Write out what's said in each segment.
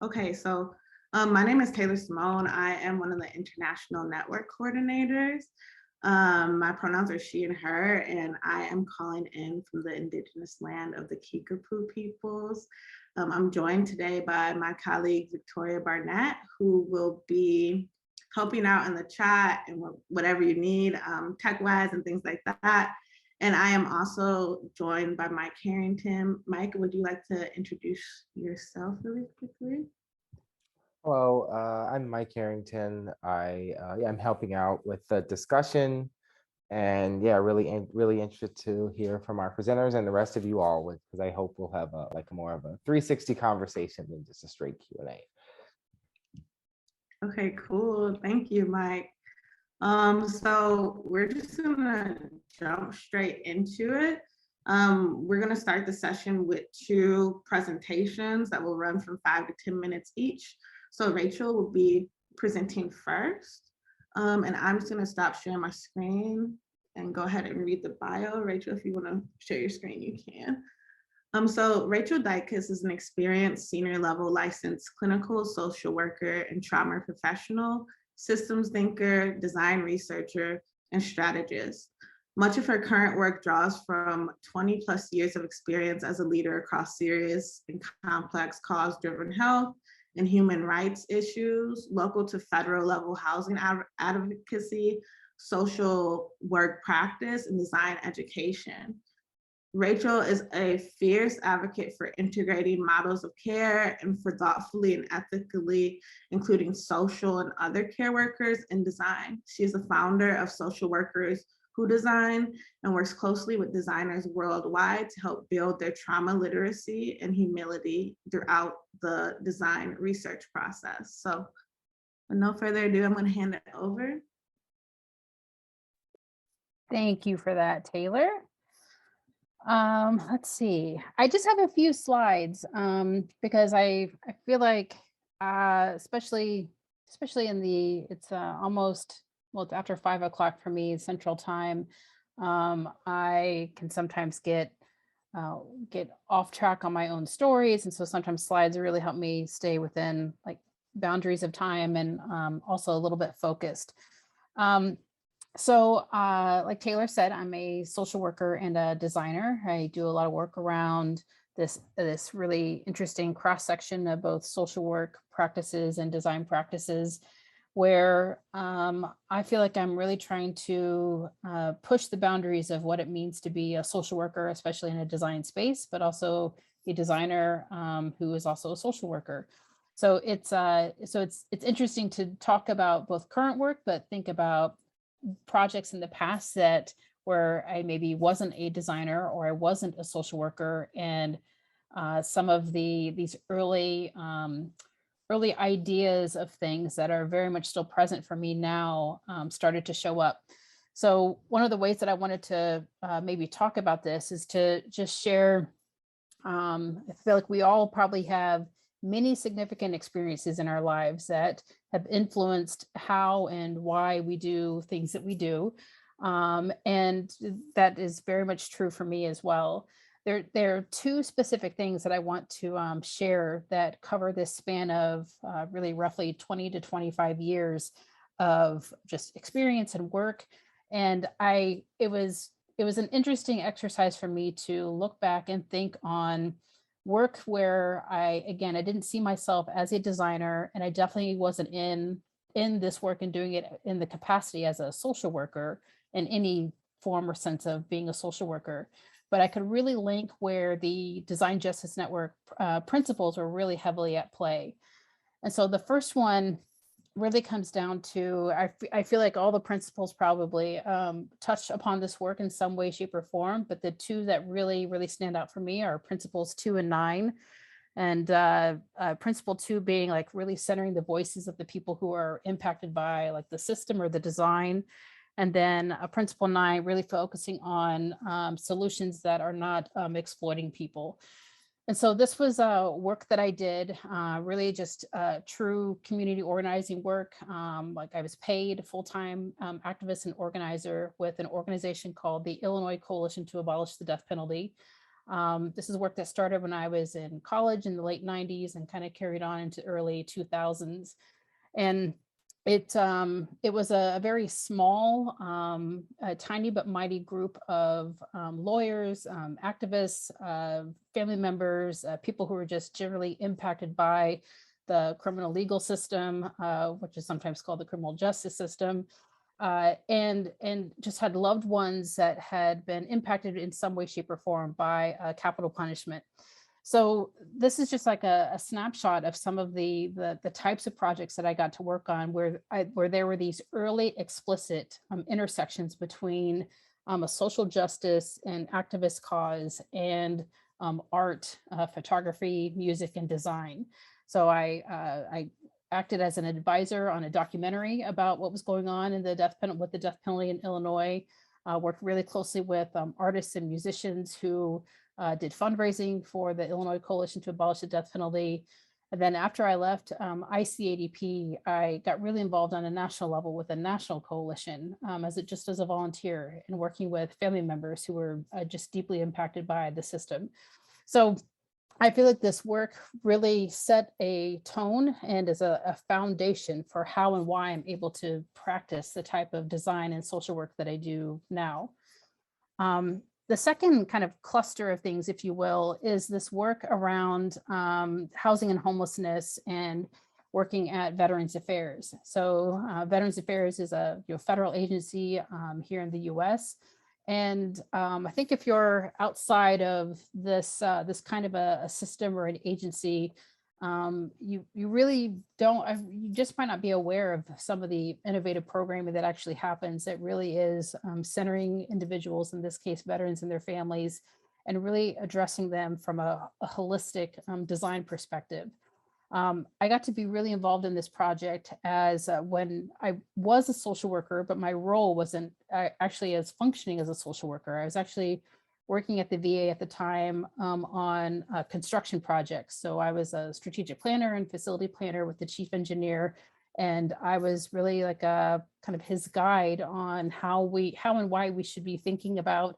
Okay, so my name is Taylor Simone. I am one of the international network coordinators. My pronouns are she and her, and I am calling in from the indigenous land of the Kickapoo peoples. I'm joined today by my colleague, Victoria Barnett, who will be helping out in the chat and whatever you need, tech-wise and things like that. And I am also joined by Mike Harrington. Mike, would you like to introduce yourself really quickly? Hello, I'm Mike Harrington. I'm helping out with the discussion, and really interested to hear from our presenters and the rest of you all, because I hope we'll have more of a 360 conversation than just a straight Q&A. Okay, cool. Thank you, Mike. So we're just gonna jump straight into it. We're gonna start the session with 2 presentations that will run from 5 to 10 minutes each. So Rachael will be presenting first, and I'm just gonna stop sharing my screen and go ahead and read the bio. Rachael, if you wanna share your screen, you can. So Rachael Dietkus is an experienced senior level licensed clinical social worker and trauma professional, systems thinker, design researcher, and strategist. Much of her current work draws from 20 plus years of experience as a leader across serious and complex cause-driven health and human rights issues, local to federal level housing advocacy, social work practice, and design education. Rachael is a fierce advocate for integrating models of care and for thoughtfully and ethically including social and other care workers in design. She is the founder of Social Workers Who Design and works closely with designers worldwide to help build their trauma literacy and humility throughout the design research process. So with no further ado, I'm going to hand it over. Thank you for that, Taylor. Let's see. I just have a few slides because I feel like especially in it's almost, well, it's after 5 o'clock for me Central Time. I can sometimes get off track on my own stories, and so sometimes slides really help me stay within like boundaries of time and also a little bit focused. So like Taylor said, I'm a social worker and a designer. I do a lot of work around this really interesting cross-section of both social work practices and design practices, where I feel like I'm really trying to push the boundaries of what it means to be a social worker, especially in a design space, but also a designer who is also a social worker. So it's interesting to talk about both current work, but think about projects in the past that where I maybe wasn't a designer or I wasn't a social worker, and some of these early ideas of things that are very much still present for me now started to show up. So one of the ways that I wanted to maybe talk about this is to just share. I feel like we all probably have many significant experiences in our lives that have influenced how and why we do things that we do. And that is very much true for me as well. There are 2 specific things that I want to share that cover this span of really roughly 20 to 25 years of just experience and work. And it was an interesting exercise for me to look back and think on work where I didn't see myself as a designer, and I definitely wasn't in this work and doing it in the capacity as a social worker in any form or sense of being a social worker. But I could really link where the Design Justice Network principles were really heavily at play. And so the first one really comes down to, I feel like all the principles probably touch upon this work in some way, shape, or form, but the 2 that really, really stand out for me are principles 2 and 9. And principle 2 being like really centering the voices of the people who are impacted by like the system or the design. And then principle 9 really focusing on solutions that are not exploiting people. And so this was work that I did, really just true community organizing work. Like I was paid full-time activist and organizer with an organization called the Illinois Coalition to Abolish the Death Penalty. This is work that started when I was in college in the late 90s and kind of carried on into early 2000s. And it was a very small, a tiny but mighty group of lawyers, activists, family members, people who were just generally impacted by the criminal legal system, which is sometimes called the criminal justice system, and just had loved ones that had been impacted in some way, shape, or form by capital punishment. So this is just like a snapshot of some of the types of projects that I got to work on, where there were these early explicit intersections between a social justice and activist cause and art, photography, music, and design. So I acted as an advisor on a documentary about what was going on in the death penalty in Illinois. Worked really closely with artists and musicians who did fundraising for the Illinois Coalition to Abolish the Death Penalty. And then after I left ICADP, I got really involved on a national level with a national coalition just as a volunteer, and working with family members who were just deeply impacted by the system. So I feel like this work really set a tone and is a foundation for how and why I'm able to practice the type of design and social work that I do now. The second kind of cluster of things, if you will, is this work around housing and homelessness and working at Veterans Affairs. So Veterans Affairs is a federal agency here in the US. And I think if you're outside of this this kind of a system or an agency, you really you just might not be aware of some of the innovative programming that actually happens that really is centering individuals, in this case, veterans and their families, and really addressing them from a holistic design perspective. I got to be really involved in this project as when I was a social worker, but my role wasn't actually as functioning as a social worker. I was actually working at the VA at the time on construction projects. So I was a strategic planner and facility planner with the chief engineer. And I was really like a kind of his guide on how and why we should be thinking about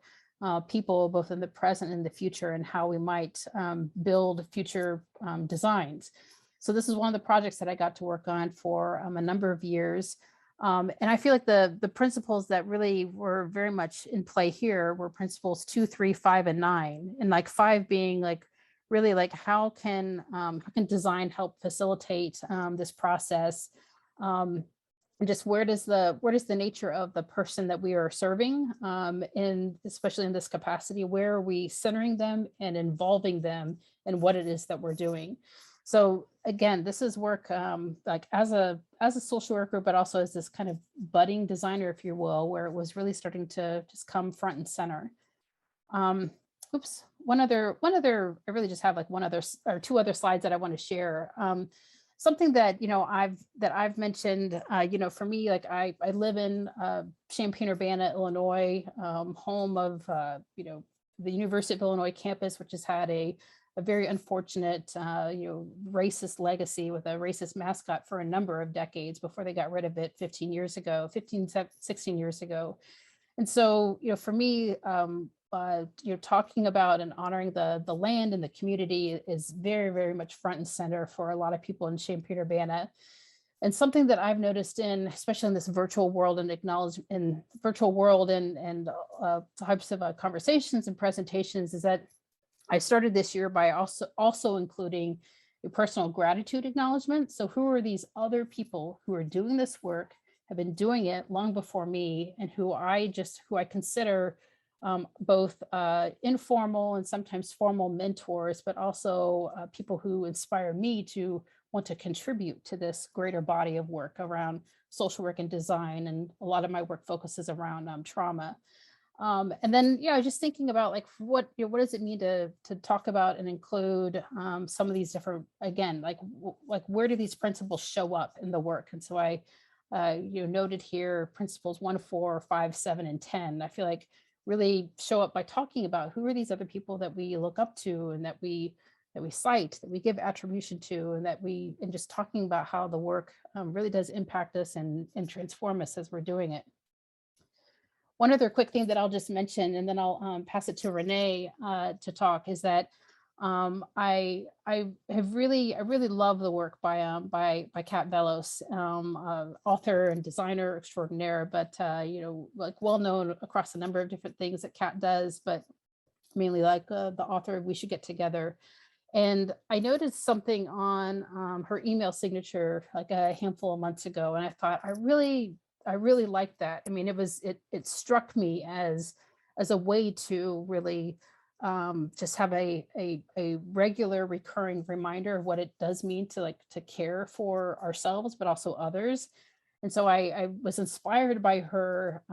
people both in the present and the future, and how we might build future designs. So this is one of the projects that I got to work on for a number of years. And I feel like the principles that really were very much in play here were principles 2, 3, 5, and 9. And like 5 being like really like how can design help facilitate this process? And just where does the nature of the person that we are serving, in especially in this capacity, where are we centering them and involving them in what it is that we're doing? So again, this is work like as a social worker, but also as this kind of budding designer, if you will, where it was really starting to just come front and center. One other, I really just have like one other or two other slides that I want to share. Something that, I've mentioned, for me, like I live in Champaign-Urbana, Illinois, home of, the University of Illinois campus, which has had a very unfortunate, racist legacy with a racist mascot for a number of decades before they got rid of it 16 years ago. And so, for me, talking about and honoring the land and the community is very, very much front and center for a lot of people in Champaign-Urbana. And something that I've noticed especially in this virtual world and types of conversations and presentations, is that I started this year by also including a personal gratitude acknowledgement. So who are these other people who are doing this work, have been doing it long before me, and who I consider both informal and sometimes formal mentors, but also people who inspire me to want to contribute to this greater body of work around social work and design. And a lot of my work focuses around trauma. And then, just thinking about like what does it mean to talk about and include some of these different, again, like where do these principles show up in the work? And so I noted here principles 1, 4, 5, 7, and 10. I feel like really show up by talking about who are these other people that we look up to, and that we cite, that we give attribution to, and just talking about how the work really does impact us and transform us as we're doing it. one other quick thing that I'll just mention, and then I'll pass it to Rene to talk, is that I really love the work by Kat Vellos, author and designer extraordinaire, but you know, like well known across a number of different things that Kat does, but mainly like the author of We Should Get Together. And I noticed something on her email signature like a handful of months ago, and I thought I really liked that. I mean, it struck me as a way to really just have a regular recurring reminder of what it does mean to care for ourselves, but also others. And so I was inspired by her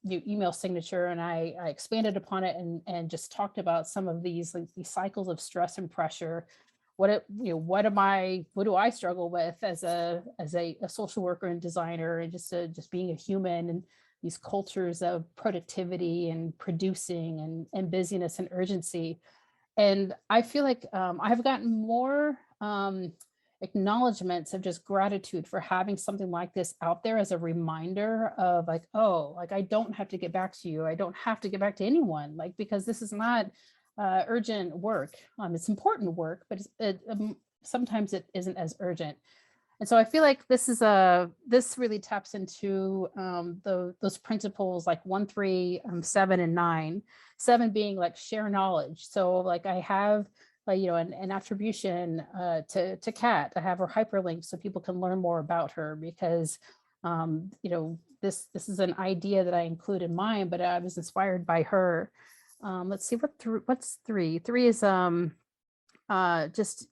new email signature, and I expanded upon it and just talked about some of these cycles of stress and pressure. What do I struggle with as a social worker and designer, and just being a human, and these cultures of productivity and producing and busyness and urgency. And I feel like I've gotten more acknowledgements of just gratitude for having something like this out there as a reminder of like, oh, like I don't have to get back to you. I don't have to get back to anyone, like, because this is not urgent work. It's important work, but sometimes it isn't as urgent. And so I feel like this really taps into those principles like 1, 3, 7, and 9. 7 being like share knowledge. So like I have an attribution to Kat. I have her hyperlink so people can learn more about her, because this is an idea that I include in mine, but I was inspired by her. Let's see, what's 3? 3 is just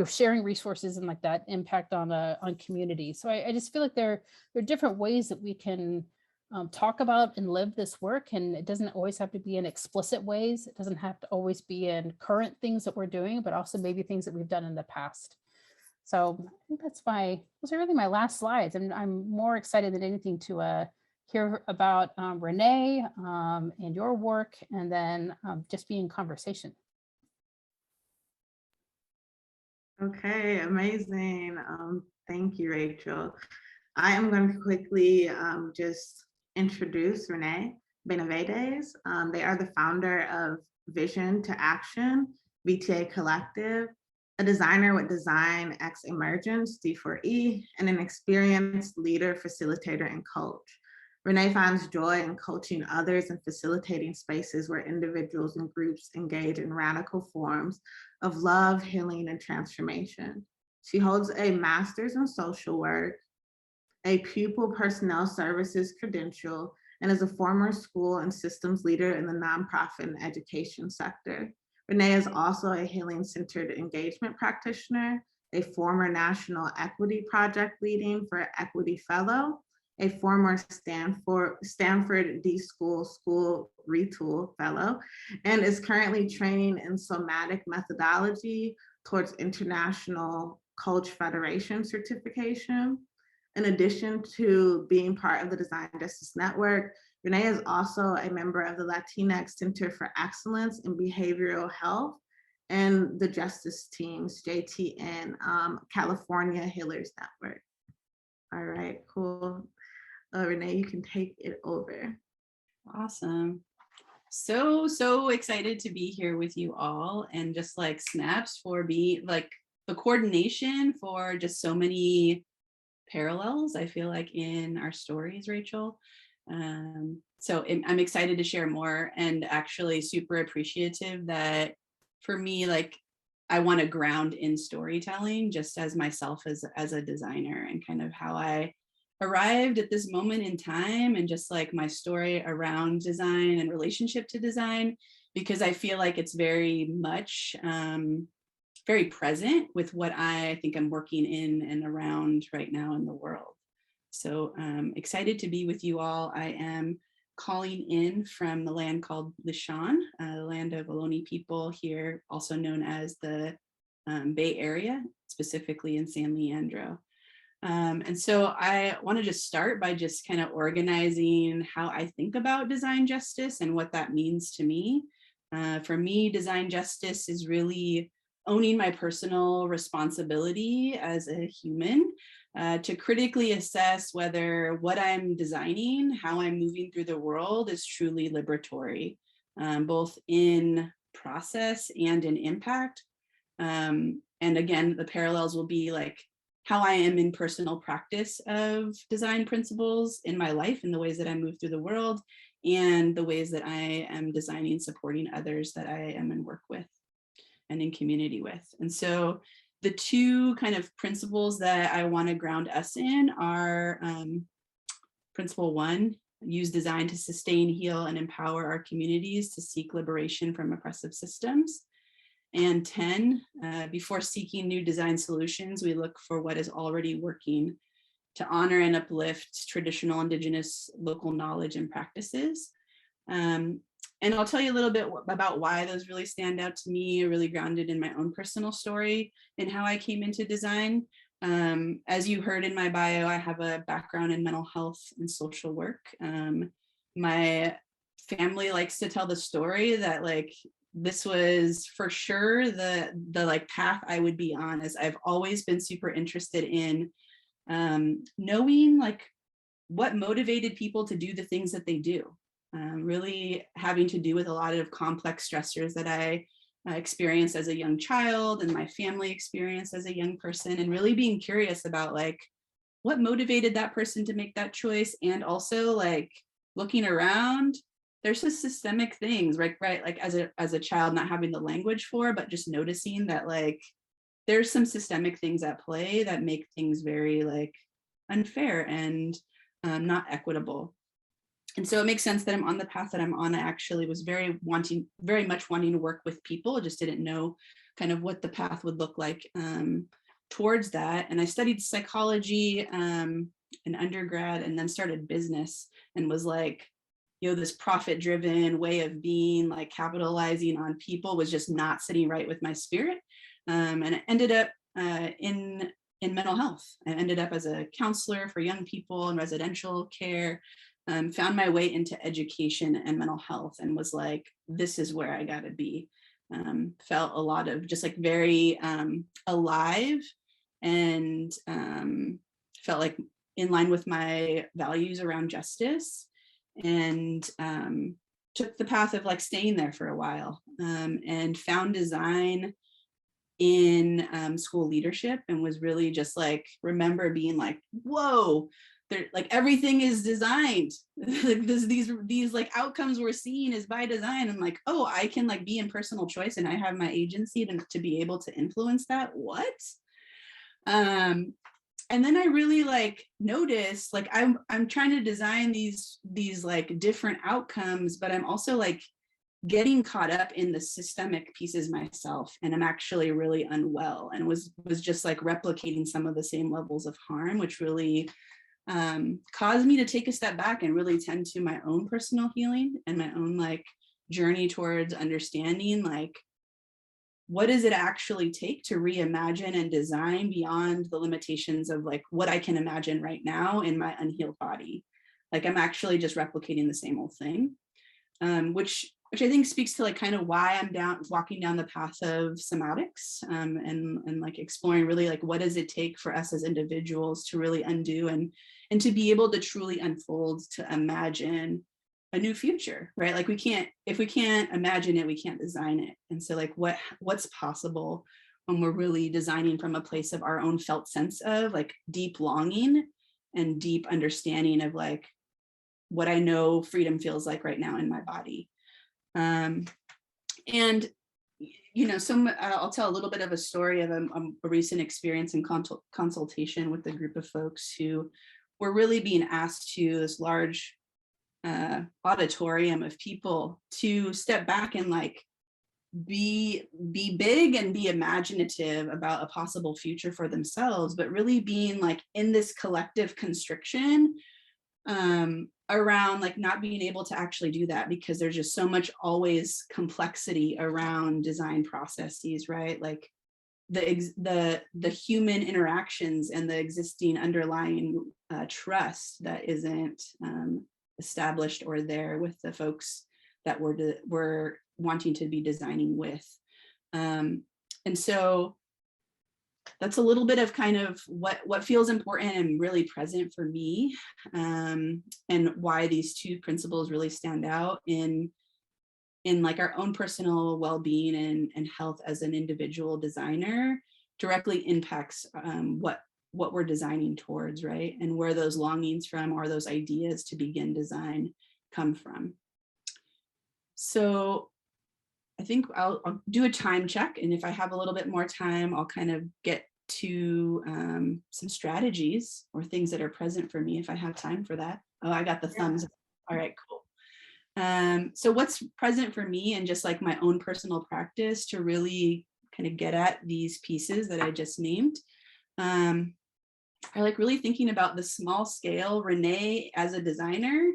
sharing resources and like that impact on community. So I just feel like there are different ways that we can talk about and live this work, and it doesn't always have to be in explicit ways. It doesn't have to always be in current things that we're doing, but also maybe things that we've done in the past. So I think those are really my last slides. And I'm more excited than anything to hear about Rene and your work, and then just be in conversation. Okay, amazing. Thank you, Rachel. I am going to quickly just introduce Rene Benavides. They are the founder of Vision to Action, VTA Collective, a designer with Design X Emergence, D4E, and an experienced leader, facilitator, and coach. Rene finds joy in coaching others and facilitating spaces where individuals and groups engage in radical forms of love, healing, and transformation. She holds a master's in social work, a Pupil Personnel Services Credential, and is a former school and systems leader in the nonprofit and education sector. Rene is also a Healing Centered Engagement Practitioner, a former National Equity Project leading for Equity Fellow, a former Stanford d.school School Retool Fellow, and is currently training in somatic methodology towards International Coach Federation certification. In addition to being part of the Design Justice Network, Rene is also a member of the Latinx Center for Excellence in Behavioral Health and the Justice Team's JTN California Healers Network. All right, cool. Rene, you can take it over. Awesome. So excited to be here with you all, and just like snaps for being like the coordination for just so many parallels, I feel like, in our stories, Rachael. So I'm excited to share more, and actually super appreciative that for me, like, I want to ground in storytelling just as myself as a designer, and kind of how I arrived at this moment in time, and just like my story around design and relationship to design, because I feel like it's very much very present with what I think I'm working in and around right now in the world. So excited to be with you all. I am calling in from the land called Lishan, the land of Ohlone people here, also known as the Bay Area, specifically in San Leandro. And so I want to just start by just kind of organizing how I think about design justice and what that means to me. For me, design justice is really owning my personal responsibility as a human to critically assess whether what I'm designing, how I'm moving through the world is truly liberatory, both in process and in impact. And again, the parallels will be like how I am in personal practice of design principles in my life and the ways that I move through the world, and the ways that I am designing, supporting others that I am in work with and in community with. And so the two kind of principles that I want to ground us in are principle 1, use design to sustain, heal, and empower our communities to seek liberation from oppressive systems. And 10, before seeking new design solutions, we look for what is already working to honor and uplift traditional Indigenous local knowledge and practices. And I'll tell you a little bit about why those really stand out to me, really grounded in my own personal story and how I came into design. As you heard in my bio, I have a background in mental health and social work. My family likes to tell the story that like this was for sure the like path I would be on, as I've always been super interested in knowing like what motivated people to do the things that they do. Really having to do with a lot of complex stressors that I experienced as a young child and my family experienced as a young person, and really being curious about like what motivated that person to make that choice. And also like looking around, there's just systemic things, right? Like as a child, not having the language for, but just noticing that like there's some systemic things at play that make things very like unfair and not equitable. And so it makes sense that I'm on the path that I'm on. I actually was very much wanting to work with people. I just didn't know kind of what the path would look like towards that. And I studied psychology in undergrad, and then started business, and was like, you know, this profit-driven way of being, like capitalizing on people, was just not sitting right with my spirit. And I ended up in mental health. I ended up as a counselor for young people in residential care. Found my way into education and mental health, and was like, this is where I gotta be. Felt a lot of just like very alive, and felt like in line with my values around justice, and took the path of like staying there for a while, and found design in school leadership, and was really just like, remember being like, whoa, like everything is designed. Like these like outcomes we're seeing is by design. I'm like, oh, I can like be in personal choice, and I have my agency to be able to influence that. What? And then I really like noticed like I'm trying to design these like different outcomes, but I'm also like getting caught up in the systemic pieces myself, and I'm actually really unwell, and was just like replicating some of the same levels of harm, which really caused me to take a step back and really tend to my own personal healing and my own like journey towards understanding like what does it actually take to reimagine and design beyond the limitations of like what I can imagine right now in my unhealed body. Like I'm actually just replicating the same old thing, which I think speaks to like kind of why I'm walking down the path of somatics, and like exploring really like what does it take for us as individuals to really undo and to be able to truly unfold, to imagine a new future, right? Like if we can't imagine it, we can't design it. And so like what's possible when we're really designing from a place of our own felt sense of like deep longing and deep understanding of like what I know freedom feels like right now in my body. And you know, I'll tell a little bit of a story of a recent experience in consultation with a group of folks who were really being asked to this large auditorium of people to step back and like be big and be imaginative about a possible future for themselves, but really being like in this collective constriction around like not being able to actually do that, because there's just so much always complexity around design processes, right? Like the human interactions and the existing underlying trust that isn't established or there with the folks that we're wanting to be designing with. And so that's a little bit of kind of what feels important and really present for me, and why these two principles really stand out in like our own personal well-being and health as an individual designer directly impacts what we're designing towards, right? And where those longings from or those ideas to begin design come from. So I think I'll do a time check, and if I have a little bit more time, I'll kind of get to some strategies or things that are present for me if I have time for that. Oh, I got the thumbs. All right, cool. So what's present for me and just like my own personal practice to really kind of get at these pieces that I just named, are like really thinking about the small scale Rene as a designer.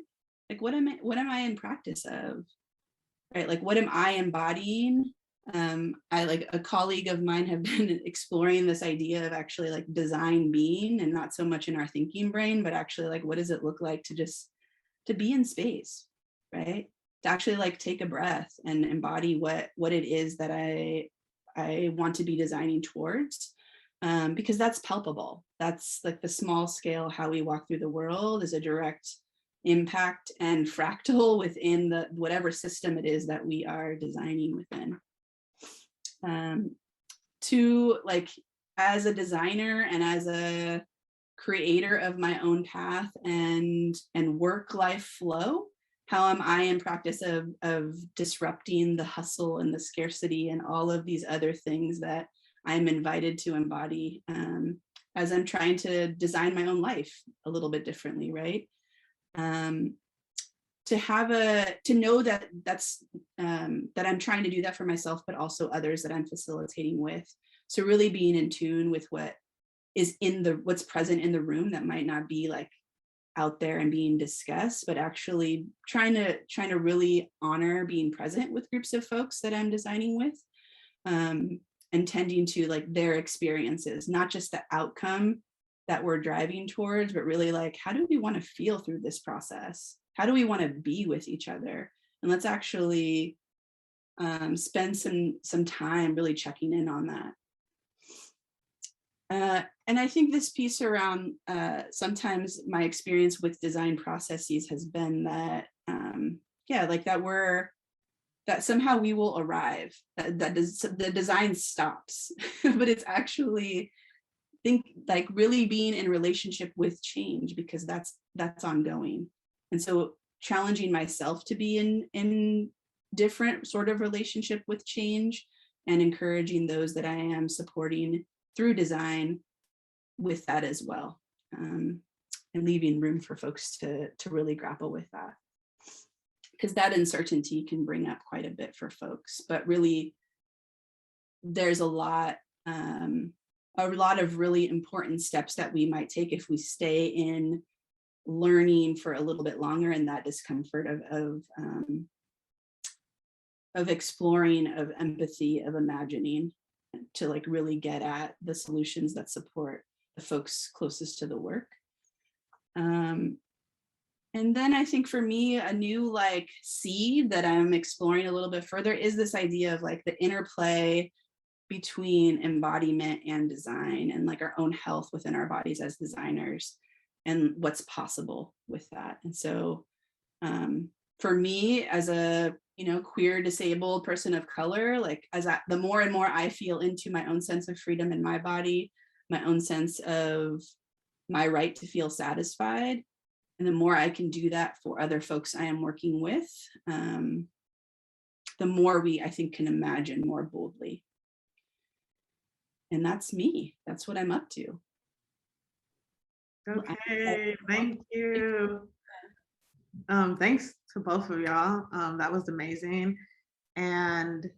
Like what am I in practice of? Right? Like what am I embodying? I like a colleague of mine have been exploring this idea of actually like design being, and not so much in our thinking brain, but actually like what does it look like to be in space, right? To actually like take a breath and embody what it is that I want to be designing towards, because that's palpable. That's like the small scale, how we walk through the world is a direct impact and fractal within the whatever system it is that we are designing within. To like, as a designer and as a creator of my own path and work-life flow, how am I in practice of disrupting the hustle and the scarcity and all of these other things that I'm invited to embody as I'm trying to design my own life a little bit differently, right? To know that that's that I'm trying to do that for myself, but also others that I'm facilitating with. So really being in tune with what is what's present in the room that might not be like out there and being discussed, but actually trying to really honor being present with groups of folks that I'm designing with, and tending to like their experiences, not just the outcome that we're driving towards, but really like, how do we want to feel through this process? How do we want to be with each other? And let's actually spend some time really checking in on that. And I think this piece around sometimes my experience with design processes has been that, that somehow we will arrive, that the design stops, but it's actually like really being in relationship with change, because that's ongoing. And so challenging myself to be in different sort of relationship with change, and encouraging those that I am supporting through design with that as well, and leaving room for folks to really grapple with that, because that uncertainty can bring up quite a bit for folks. But really, there's a lot of really important steps that we might take if we stay in learning for a little bit longer, and that discomfort of exploring, of empathy, of imagining, to like really get at the solutions that support the folks closest to the work. And then I think for me, a new like seed that I'm exploring a little bit further is this idea of like the interplay between embodiment and design, and like our own health within our bodies as designers, and what's possible with that. And so for me, as a queer disabled person of color, like the more and more I feel into my own sense of freedom in my body, my own sense of my right to feel satisfied, and the more I can do that for other folks I am working with, the more we, I think, can imagine more boldly. And that's me. That's what I'm up to. Okay, thank you. Thanks to both of y'all. That was amazing. And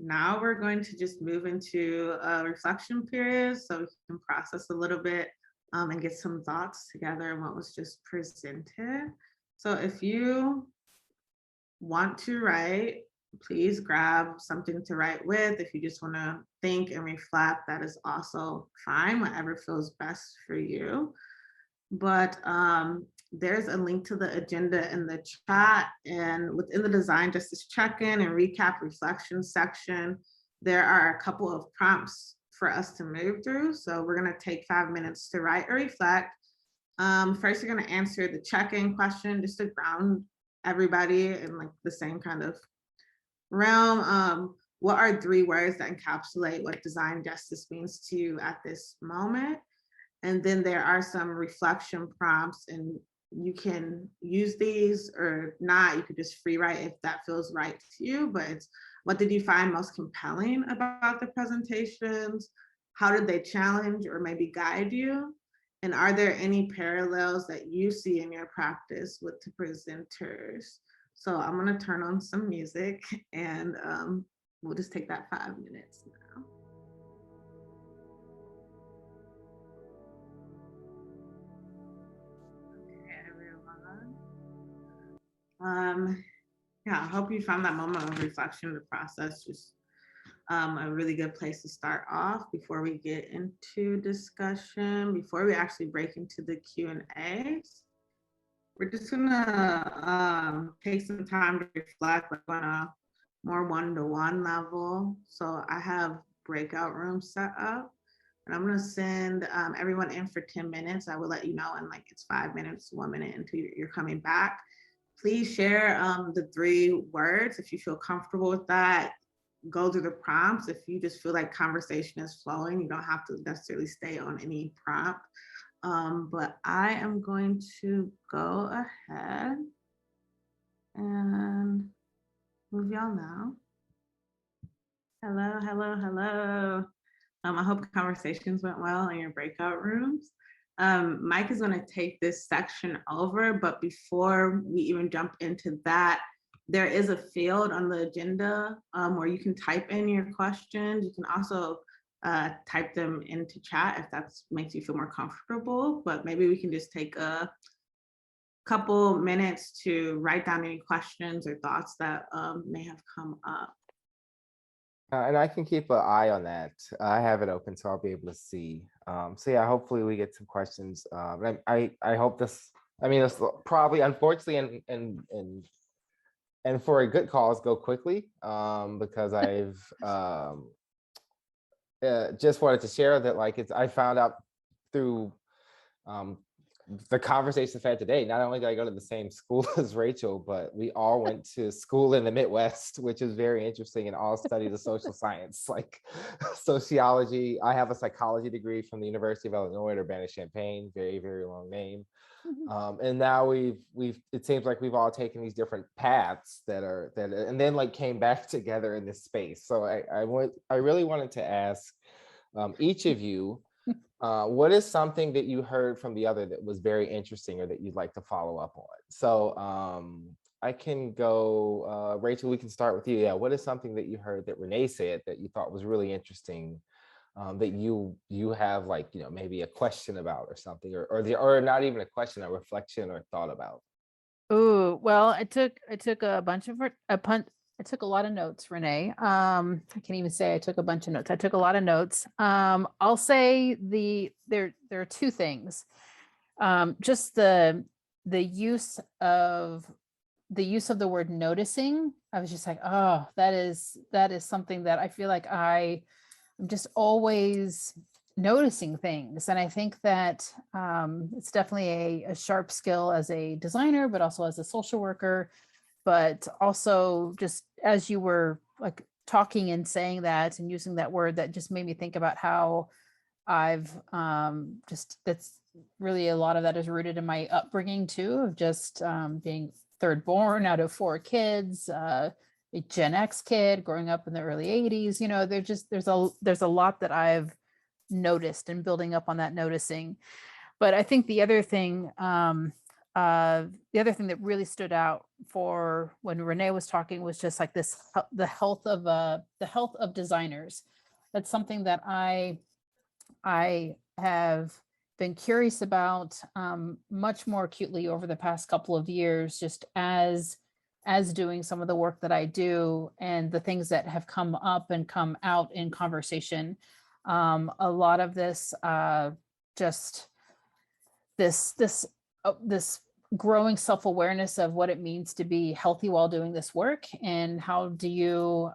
now we're going to just move into a reflection period so we can process a little bit and get some thoughts together on what was just presented. So if you want to write, please grab something to write with. If you just want to think and reflect, that is also fine, whatever feels best for you. But there's a link to the agenda in the chat, and within the design justice check-in and recap reflection section, there are a couple of prompts for us to move through. So we're going to take 5 minutes to write or reflect. First, you're going to answer the check-in question just to ground everybody in like the same kind of realm. What are 3 words that encapsulate what design justice means to you at this moment? And then there are some reflection prompts, and you can use these or not. You could just free write if that feels right to you, but it's, what did you find most compelling about the presentations? How did they challenge or maybe guide you? And are there any parallels that you see in your practice with the presenters? So I'm gonna turn on some music, and we'll just take that 5 minutes now. Yeah, I hope you found that moment of reflection, the process, just a really good place to start off before we get into discussion, before we actually break into the Q&As. We're just gonna take some time to reflect on a more one-to-one level. So I have breakout rooms set up, and I'm gonna send everyone in for 10 minutes. I will let you know in like it's 5 minutes, 1 minute until you're coming back. Please share the 3 words if you feel comfortable with that. Go through the prompts. If you just feel like conversation is flowing, you don't have to necessarily stay on any prompt. But I am going to go ahead and move y'all now. Hello, hello, hello. I hope conversations went well in your breakout rooms. Mike is going to take this section over, but before we even jump into that, there is a field on the agenda where you can type in your questions. You can also type them into chat if that makes you feel more comfortable, but maybe we can just take a couple minutes to write down any questions or thoughts that may have come up. And I can keep an eye on that. I have it open, so I'll be able to see. So yeah, hopefully we get some questions. I hope this, I mean, it's probably, unfortunately, and for a good cause, go quickly, because I've just wanted to share that, like, I found out through the conversations I've had today, not only did I go to the same school as Rachael, but we all went to school in the Midwest, which is very interesting, and all studied the social science, like sociology. I have a psychology degree from the University of Illinois at Urbana-Champaign, very, very long name. And now it seems like we've all taken these different paths and then like came back together in this space. So I really wanted to ask each of you, what is something that you heard from the other that was very interesting or that you'd like to follow up on? So I can go, Rachael, we can start with you. Yeah, what is something that you heard that Rene said that you thought was really interesting, that you have, like, you know, maybe a question about or something, or not even a question, a reflection or thought about? Oh, well, I took a lot of notes, Rene. I can't even say I took a bunch of notes. I took a lot of notes. I'll say there are 2 things. Just the use of the word noticing. I was just like, oh, that is something that I feel like I'm just always noticing things. And I think that it's definitely a sharp skill as a designer, but also as a social worker. But also, just as you were like talking and saying that and using that word, that just made me think about how I've that's really, a lot of that is rooted in my upbringing too, of just being 3rd born out of 4 kids, a Gen X kid growing up in the early 80s. You know, there's a lot that I've noticed, and building up on that noticing. But I think the other thing that really stood out for when Rene was talking was just like this, the health of designers. That's something that I have been curious about much more acutely over the past couple of years, just as doing some of the work that I do and the things that have come up and come out in conversation. A lot of this, just this growing self-awareness of what it means to be healthy while doing this work, and how do you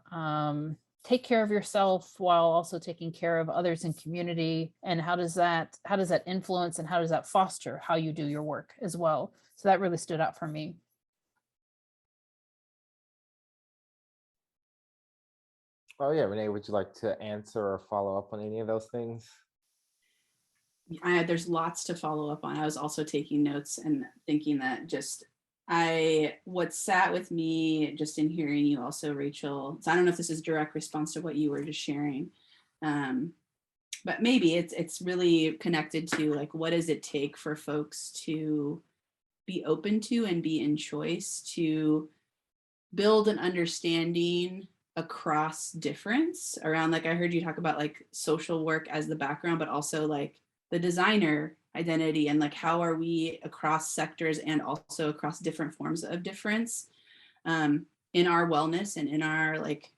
take care of yourself while also taking care of others in community, and how does that influence and how does that foster how you do your work as well? So that really stood out for me. Oh yeah, Renee, would you like to answer or follow up on any of those things? There's lots to follow up on. I was also taking notes and thinking that just what sat with me just in hearing you also, Rachael, so I don't know if this is a direct response to what you were just sharing, but maybe it's really connected to like, what does it take for folks to be open to and be in choice to build an understanding across difference around, like I heard you talk about like social work as the background, but also like the designer identity and like how are we across sectors and also across different forms of difference in our wellness and in our like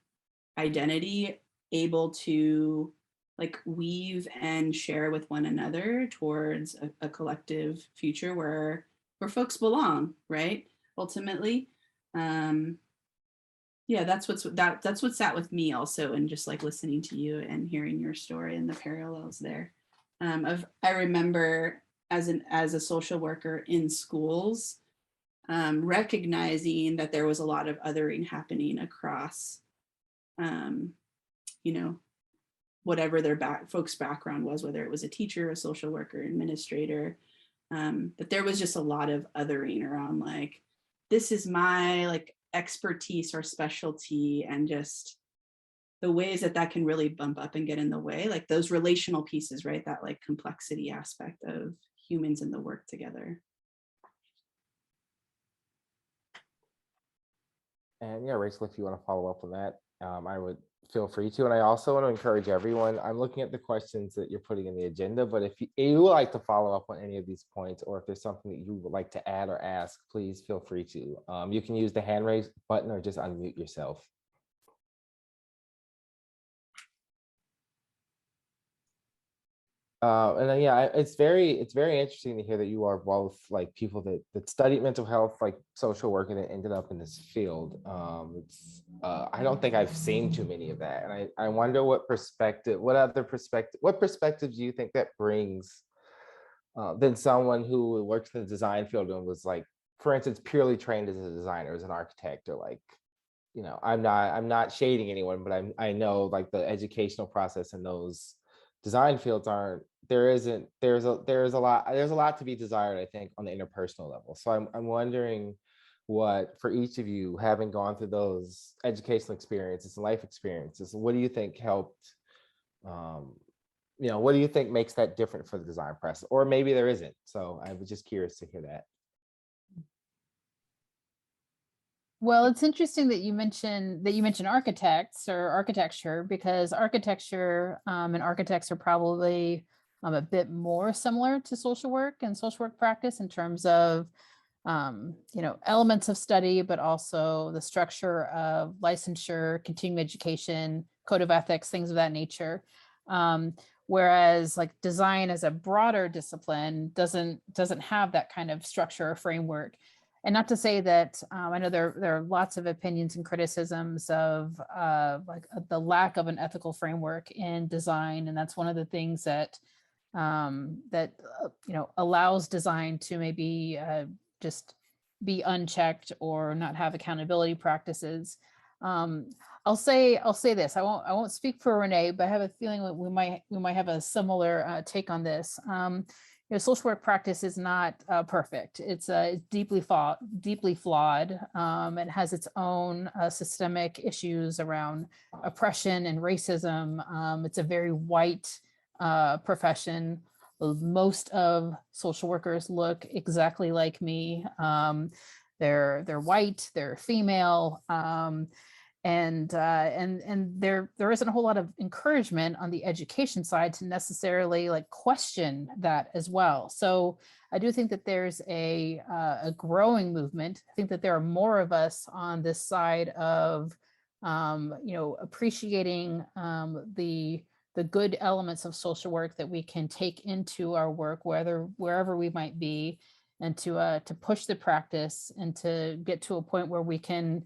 identity, able to like weave and share with one another towards a collective future where folks belong, right? Ultimately. Yeah, that's what sat with me also, and just like listening to you and hearing your story and the parallels there. I remember as a social worker in schools, recognizing that there was a lot of othering happening across, whatever their folks' background was, whether it was a teacher, a social worker, administrator, but there was just a lot of othering around like, this is my like expertise or specialty, and just the ways that can really bump up and get in the way, like those relational pieces, right? That like complexity aspect of humans in the work together. And yeah, Rachel, if you want to follow up on that, I would feel free to. And I also want to encourage everyone, I'm looking at the questions that you're putting in the agenda, but if you would like to follow up on any of these points, or if there's something that you would like to add or ask, please feel free to. You can use the hand raise button or just unmute yourself. And then, yeah, it's very interesting to hear that you are both like people that studied mental health, like social work, and then ended up in this field. I don't think I've seen too many of that, and I wonder what perspectives do you think that brings than someone who works in the design field and was like, for instance, purely trained as a designer, as an architect, or like, I'm not shading anyone, but I know like the educational process in those design fields there's a lot to be desired, I think, on the interpersonal level. So I'm wondering what, for each of you, having gone through those educational experiences and life experiences, what do you think helped, what do you think makes that different for the design process? Or maybe there isn't. So I was just curious to hear that. Well, it's interesting that you mentioned architects or architecture, because architecture and architects are probably a bit more similar to social work and social work practice in terms of elements of study, but also the structure of licensure, continuing education, code of ethics, things of that nature. Whereas like design as a broader discipline doesn't have that kind of structure or framework. And not to say that I know there are lots of opinions and criticisms of the lack of an ethical framework in design, and that's one of the things that allows design to maybe just be unchecked or not have accountability practices. I'll say this. I won't speak for Renee, but I have a feeling that we might have a similar take on this. Social work practice is not perfect. It's deeply flawed. It has its own systemic issues around oppression and racism. It's a very white profession. Most of social workers look exactly like me. They're white, they're female, and there isn't a whole lot of encouragement on the education side to necessarily like question that as well. So I do think that there's a growing movement. I think that there are more of us on this side of appreciating the good elements of social work that we can take into our work, wherever we might be, and to push the practice and to get to a point where we can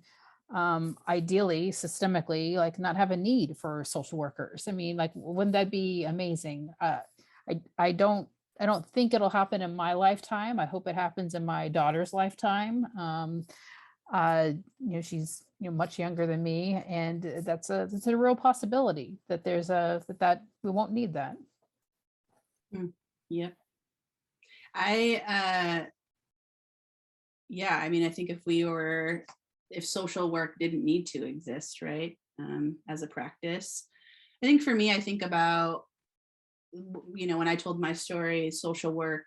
ideally, systemically, like not have a need for social workers. I mean, like, wouldn't that be amazing? I don't think it'll happen in my lifetime. I hope it happens in my daughter's lifetime. She's much younger than me, and that's a real possibility that that we won't need that. Yep. I mean, I think if social work didn't need to exist, right, as a practice, I think for me, I think about, when I told my story, social work,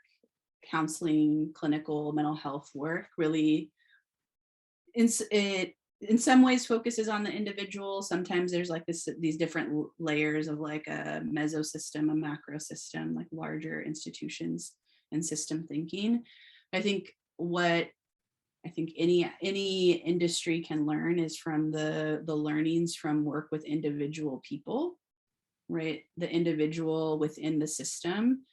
counseling, clinical mental health work really, in some ways focuses on the individual. Sometimes there's like these different layers of like a mesosystem, a macro system, like larger institutions and system thinking. I think what any industry can learn is from the learnings from work with individual people, right? The individual within the system.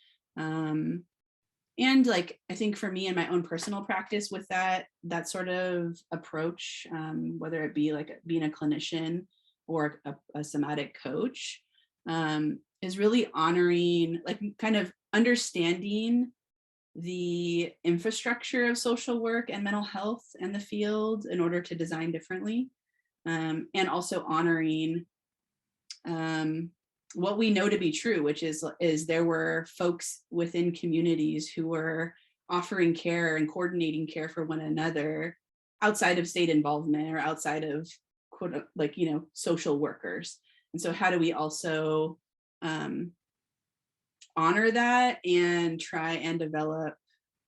And like, I think for me in my own personal practice with that sort of approach, whether it be like being a clinician or a somatic coach, is really honoring, like kind of understanding the infrastructure of social work and mental health and the field in order to design differently, and also honoring what we know to be true, which is there were folks within communities who were offering care and coordinating care for one another outside of state involvement or outside of social workers. And so how do we also honor that and try and develop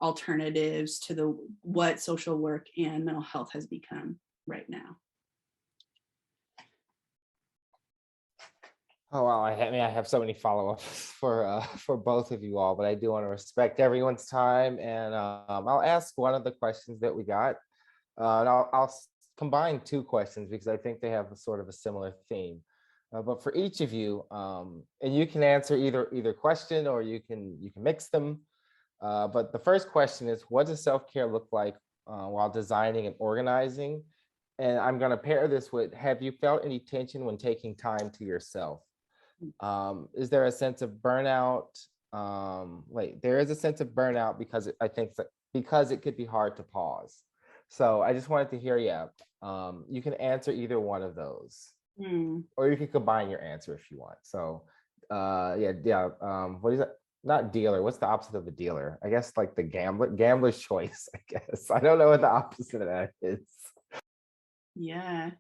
alternatives to what social work and mental health has become right now? Oh, wow. I have so many follow-ups for both of you all, but I do want to respect everyone's time. And I'll ask one of the questions that we got. And I'll combine two questions because I think they have a sort of a similar theme. But for each of you, and you can answer either question or you can mix them. But the first question is, what does self-care look like while designing and organizing? And I'm going to pair this with, have you felt any tension when taking time to yourself? Is there a sense of burnout? There is a sense of burnout because because it could be hard to pause. So I just wanted to hear, you can answer either one of those, or you can combine your answer if you want. So what is that? Not dealer. What's the opposite of a dealer? I guess like the gambler's choice, I guess. I don't know what the opposite of that is. Yeah.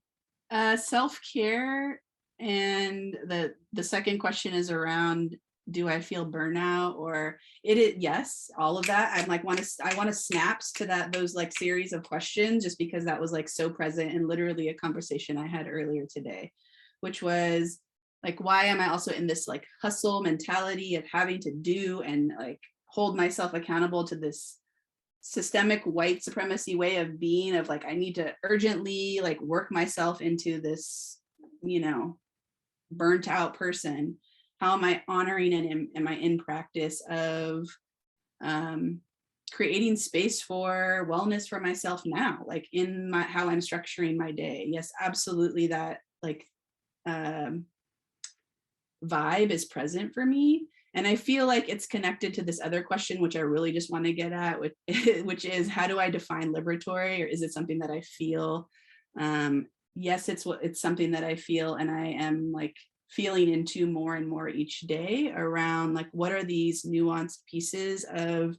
Self-care. And the second question is around, do I feel burnout or yes, all of that. I'm like, I want to snaps to those like series of questions, just because that was like so present in literally a conversation I had earlier today, which was like, why am I also in this like hustle mentality of having to do and like hold myself accountable to this systemic white supremacy way of being, of like, I need to urgently like work myself into this, burnt out person. How am I honoring and am I in practice of creating space for wellness for myself now, like in how I'm structuring my day? Yes, absolutely. That like vibe is present for me. And I feel like it's connected to this other question, which I really just want to get at, which is, how do I define liberatory, or is it something that I feel? Yes, it's something that I feel, and I am like feeling into more and more each day around like, what are these nuanced pieces of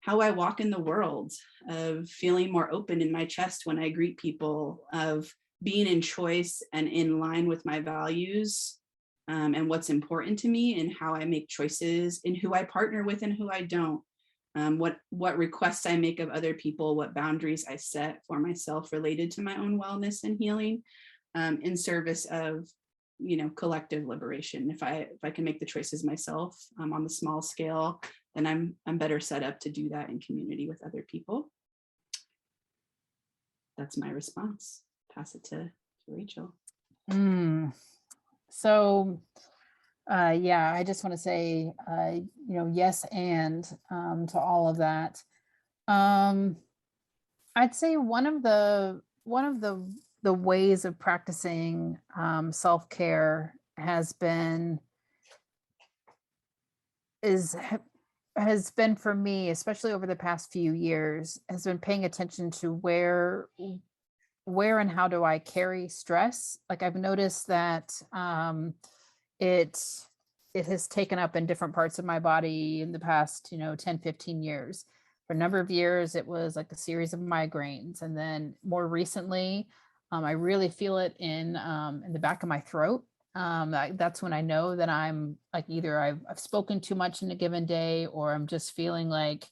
how I walk in the world, of feeling more open in my chest when I greet people, of being in choice and in line with my values, and what's important to me, and how I make choices in who I partner with and who I don't. What requests I make of other people, what boundaries I set for myself related to my own wellness and healing, in service of, collective liberation. If I can make the choices myself on the small scale, then I'm better set up to do that in community with other people. That's my response. Pass it to Rachael. So I just want to say, yes, and to all of that. I'd say one of the the ways of practicing self-care has been for me, especially over the past few years, has been paying attention to where and how do I carry stress. Like I've noticed that it has taken up in different parts of my body in the past, 10, 15 years. For a number of years, it was like a series of migraines. And then more recently, I really feel it in the back of my throat. That's when I know that I'm like, either I've spoken too much in a given day, or I'm just feeling like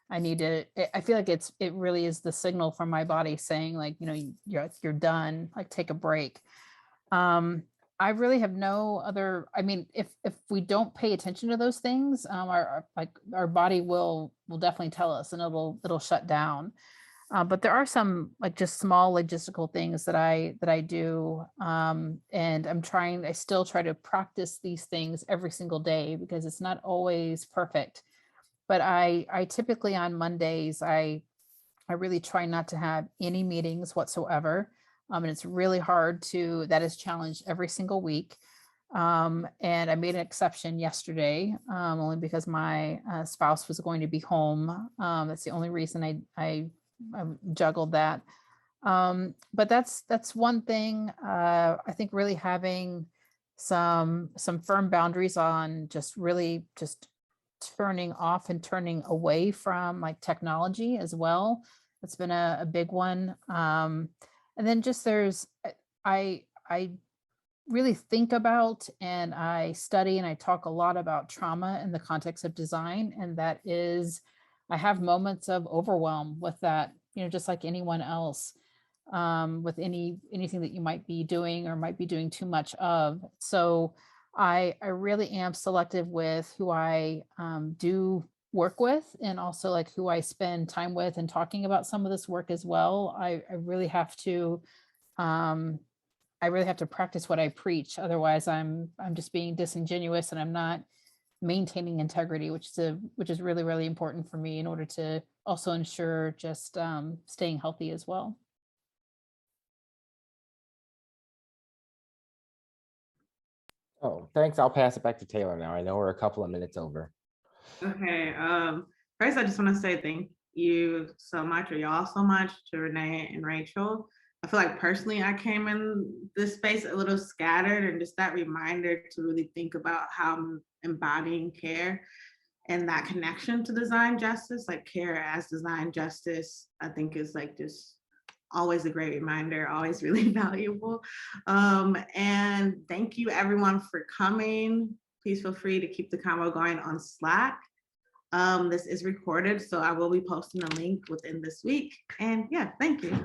I feel like it really is the signal from my body saying like, you're done, like take a break. I really have no other, I mean, if we don't pay attention to those things, our body will definitely tell us, and it'll shut down. But there are some like just small logistical things that I do. And I still try to practice these things every single day, because it's not always perfect. But I typically on Mondays, I really try not to have any meetings whatsoever. And it's really hard that is challenged every single week. And I made an exception yesterday, only because my spouse was going to be home. That's the only reason I juggled that. But that's one thing. I think really having some firm boundaries on just turning off and turning away from like technology as well. That's been a big one. And then just I really think about, and I study and I talk a lot about trauma in the context of design. And that is, I have moments of overwhelm with that, just like anyone else, with anything that you might be doing or might be doing too much of. So I really am selective with who I do work with, and also like who I spend time with and talking about some of this work as well. I really have to practice what I preach. Otherwise I'm just being disingenuous, and I'm not maintaining integrity, which is really, really important for me in order to also ensure just staying healthy as well. Oh, thanks. I'll pass it back to Taylor now. I know we're a couple of minutes over. Okay. First, I just want to say thank you so much, or y'all so much, to Rene and Rachael. I feel like personally, I came in this space a little scattered, and just that reminder to really think about how I'm embodying care and that connection to design justice, like care as design justice, I think is like just always a great reminder, always really valuable. And thank you everyone for coming. Please feel free to keep the convo going on Slack. This is recorded, so I will be posting a link within this week. And yeah, thank you.